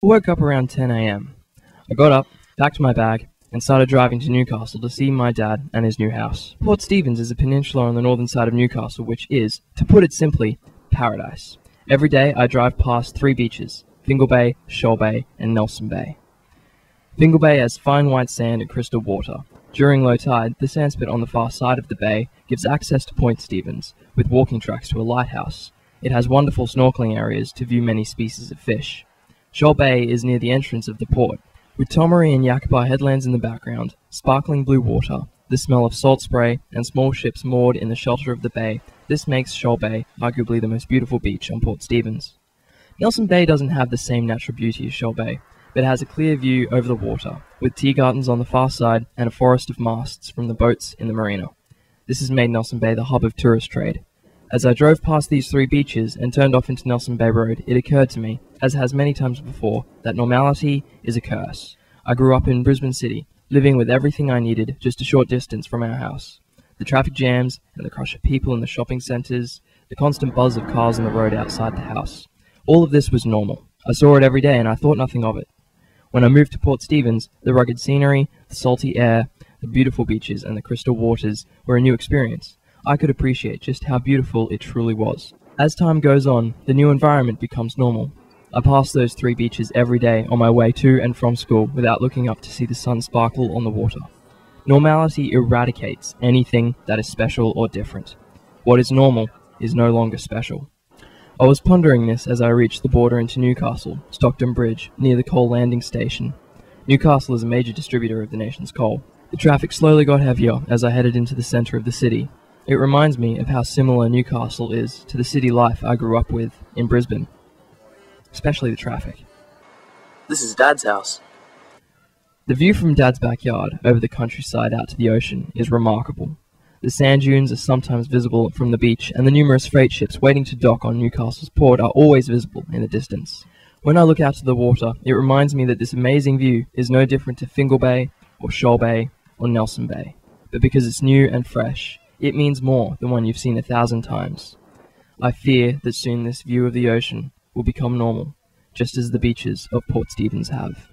I woke up around 10 a.m. I got up, packed my bag, and started driving to Newcastle to see my dad and his new house. Port Stephens is a peninsula on the northern side of Newcastle which is, to put it simply, paradise. Every day I drive past 3 beaches: Fingal Bay, Shoal Bay, and Nelson Bay. Fingal Bay has fine white sand and crystal water. During low tide, the sandspit on the far side of the bay gives access to Point Stephens, with walking tracks to a lighthouse. It has wonderful snorkeling areas to view many species of fish. Shoal Bay is near the entrance of the port, with Tomaree and Yakabar headlands in the background, sparkling blue water, the smell of salt spray, and small ships moored in the shelter of the bay. This makes Shoal Bay arguably the most beautiful beach on Port Stephens. Nelson Bay doesn't have the same natural beauty as Shoal Bay, but has a clear view over the water, with tea gardens on the far side and a forest of masts from the boats in the marina. This has made Nelson Bay the hub of tourist trade. As I drove past these 3 beaches and turned off into Nelson Bay Road, it occurred to me, as has many times before, that normality is a curse. I grew up in Brisbane City, living with everything I needed just a short distance from our house. The traffic jams and the crush of people in the shopping centres, the constant buzz of cars on the road outside the house. All of this was normal. I saw it every day and I thought nothing of it. When I moved to Port Stephens, the rugged scenery, the salty air, the beautiful beaches and the crystal waters were a new experience. I could appreciate just how beautiful it truly was. As time goes on, the new environment becomes normal. I pass those 3 beaches every day on my way to and from school without looking up to see the sun sparkle on the water. Normality eradicates anything that is special or different. What is normal is no longer special. I was pondering this as I reached the border into Newcastle, Stockton Bridge, near the coal landing station. Newcastle is a major distributor of the nation's coal. The traffic slowly got heavier as I headed into the centre of the city. It reminds me of how similar Newcastle is to the city life I grew up with in Brisbane, especially the traffic. This is Dad's house. The view from Dad's backyard over the countryside out to the ocean is remarkable. The sand dunes are sometimes visible from the beach, and the numerous freight ships waiting to dock on Newcastle's port are always visible in the distance. When I look out to the water, it reminds me that this amazing view is no different to Fingal Bay, or Shoal Bay, or Nelson Bay. But because it's new and fresh, it means more than one you've seen 1,000 times. I fear that soon this view of the ocean will become normal, just as the beaches of Port Stephens have.